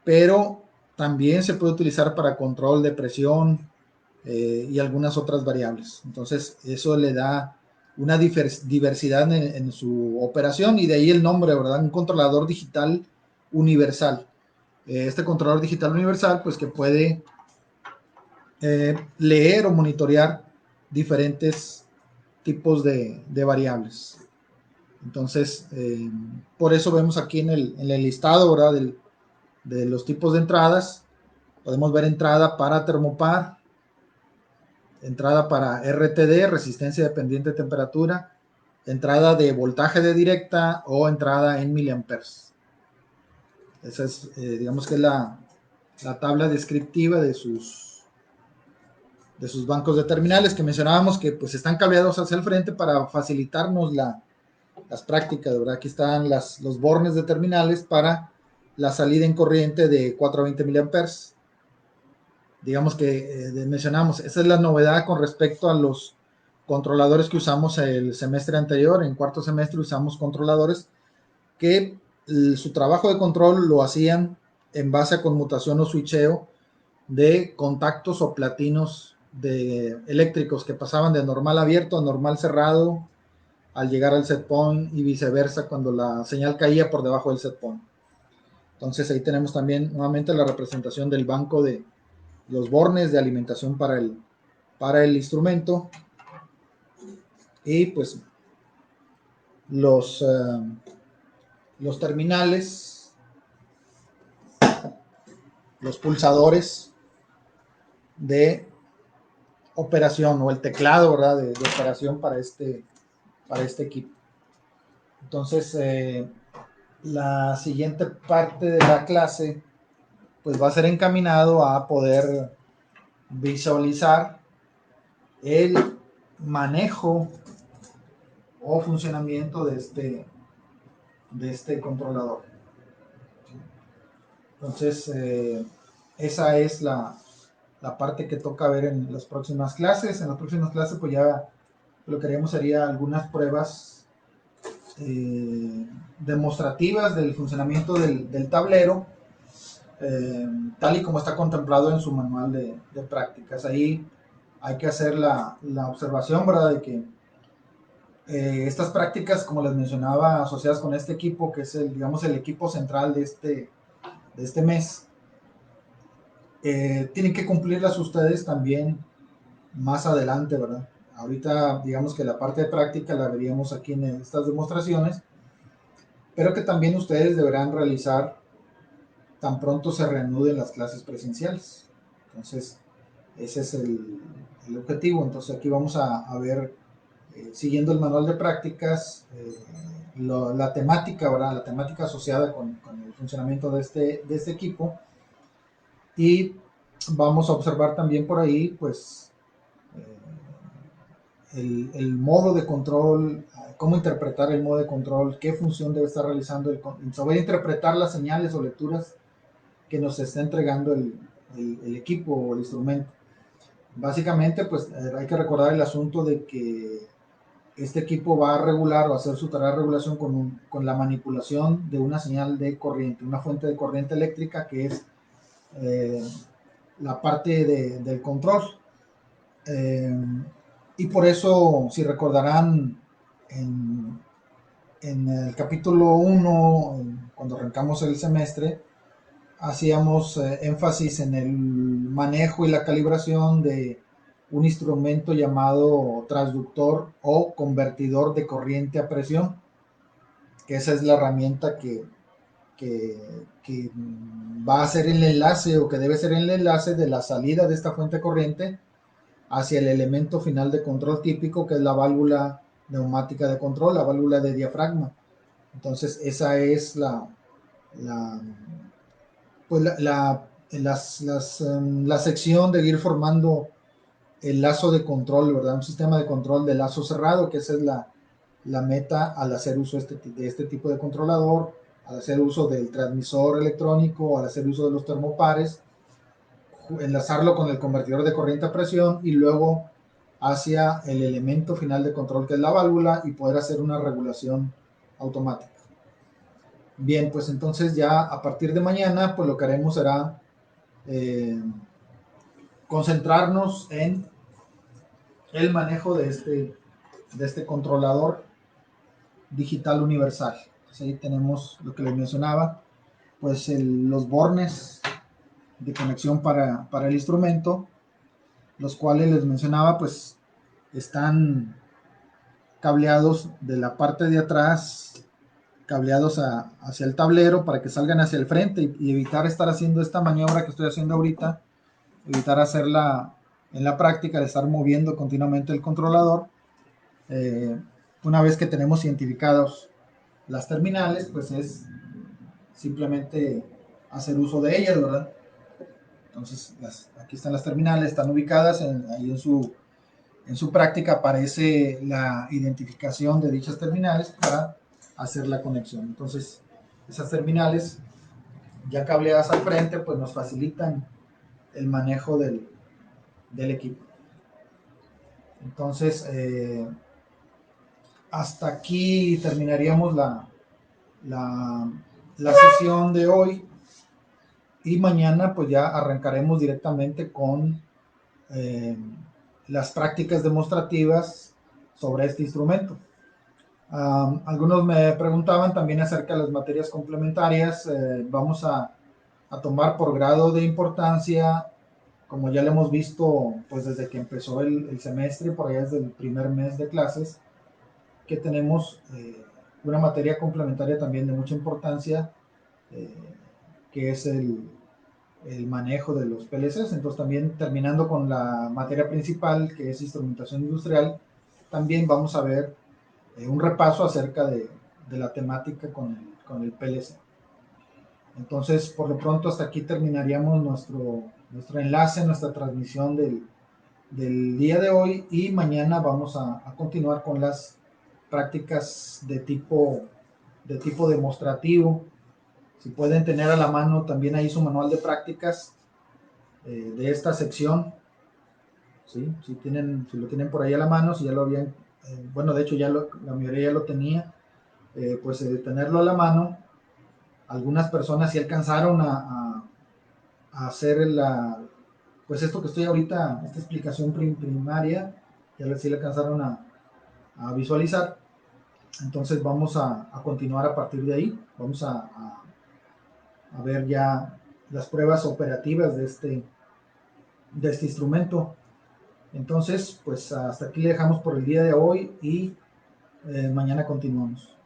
A: pero también se puede utilizar para control de presión y algunas otras variables. Entonces, eso le da una diversidad en su operación y de ahí el nombre, ¿verdad? Un controlador digital universal. Este controlador digital universal, pues que puede leer o monitorear diferentes tipos de variables. Entonces, por eso vemos aquí en el listado, ¿verdad? De los tipos de entradas. Podemos ver entrada para termopar, entrada para RTD, resistencia dependiente de temperatura, entrada de voltaje de directa o entrada en miliamperes. Esa es, digamos que es la tabla descriptiva de sus bancos de terminales que mencionábamos que pues están cableados hacia el frente para facilitarnos las prácticas, ¿verdad? Aquí están los bornes de terminales para la salida en corriente de 4 a 20 miliamperes. Digamos que mencionamos, esa es la novedad con respecto a los controladores que usamos el semestre anterior. En cuarto semestre usamos controladores que su trabajo de control lo hacían en base a conmutación o switcheo de contactos o platinos eléctricos que pasaban de normal abierto a normal cerrado al llegar al set point y viceversa cuando la señal caía por debajo del set point. Entonces ahí tenemos también nuevamente la representación del banco de los bornes de alimentación para el instrumento y pues los terminales, los pulsadores de operación o el teclado, ¿verdad? De operación para este equipo. Entonces, la siguiente parte de la clase pues va a ser encaminado a poder visualizar el manejo o funcionamiento de este controlador. Entonces, esa es la parte que toca ver en las próximas clases. En las próximas clases, pues ya lo que haríamos sería algunas pruebas demostrativas del funcionamiento del tablero, tal y como está contemplado en su manual de prácticas. Ahí hay que hacer la observación, ¿verdad?, de que estas prácticas, como les mencionaba, asociadas con este equipo, que es digamos, el equipo central de este mes, tienen que cumplirlas ustedes también más adelante, ¿verdad? Ahorita, digamos que la parte de práctica la veríamos aquí en estas demostraciones, pero que también ustedes deberán realizar tan pronto se reanuden las clases presenciales. Entonces, ese es el objetivo. Entonces, aquí vamos a ver, siguiendo el manual de prácticas, la temática, ¿verdad? La temática asociada con el funcionamiento de este equipo. Y vamos a observar también por ahí, pues, el modo de control, cómo interpretar el modo de control, qué función debe estar realizando saber interpretar las señales o lecturas que nos está entregando el equipo o el instrumento. Básicamente, pues hay que recordar el asunto de que este equipo va a regular o hacer su tarea de regulación con la manipulación de una señal de corriente, una fuente de corriente eléctrica que es eh, la parte del control. Eh, y por eso, si recordarán, en, en el capítulo 1, cuando arrancamos el semestre, hacíamos énfasis en el manejo y la calibración de un instrumento llamado transductor o convertidor de corriente a presión, que esa es la herramienta que va a ser el enlace o que debe ser el enlace de la salida de esta fuente de corriente hacia el elemento final de control típico, que es la válvula neumática de control, la válvula de diafragma. Entonces, esa es la, pues la sección de ir formando el lazo de control, ¿verdad? Un sistema de control de lazo cerrado, que esa es la meta al hacer uso de este tipo de controlador, al hacer uso del transmisor electrónico, al hacer uso de los termopares, enlazarlo con el convertidor de corriente a presión y luego hacia el elemento final de control, que es la válvula, y poder hacer una regulación automática. Bien, pues entonces ya a partir de mañana, pues lo que haremos será concentrarnos en el manejo de este controlador digital universal. Entonces ahí tenemos lo que les mencionaba, pues los bornes de conexión para el instrumento, los cuales les mencionaba, pues están cableados de la parte de atrás, cableados hacia el tablero para que salgan hacia el frente y evitar estar haciendo esta maniobra que estoy haciendo ahorita, evitar hacerla en la práctica de estar moviendo continuamente el controlador. Una vez que tenemos identificados las terminales, pues es simplemente hacer uso de ellas, ¿verdad? Entonces, aquí están las terminales, están ubicadas ahí en su práctica aparece la identificación de dichas terminales para hacer la conexión. Entonces, esas terminales ya cableadas al frente, pues nos facilitan el manejo del equipo. Entonces, hasta aquí terminaríamos la, la sesión de hoy y mañana pues ya arrancaremos directamente con las prácticas demostrativas sobre este instrumento. Algunos me preguntaban también acerca de las materias complementarias. Vamos a tomar por grado de importancia, como ya lo hemos visto pues desde que empezó el semestre, por allá desde el primer mes de clases, que tenemos una materia complementaria también de mucha importancia, eh, que es el manejo de los PLCs. Entonces también terminando con la materia principal, que es instrumentación industrial, también vamos a ver un repaso acerca de la temática con el PLC. Entonces, por lo pronto, hasta aquí terminaríamos nuestro enlace, nuestra transmisión del día de hoy, y mañana vamos a continuar con las prácticas de tipo demostrativo. Si pueden tener a la mano también ahí su manual de prácticas de esta sección, ¿sí? Si lo tienen por ahí a la mano, si ya lo habían, bueno, de hecho la mayoría ya lo tenía, pues tenerlo a la mano. Algunas personas sí alcanzaron a hacer pues esto que estoy ahorita, esta explicación primaria, ya sí le alcanzaron a visualizar. Entonces vamos a continuar a partir de ahí. Vamos a ver ya las pruebas operativas de este instrumento. Entonces, pues hasta aquí le dejamos por el día de hoy y mañana continuamos.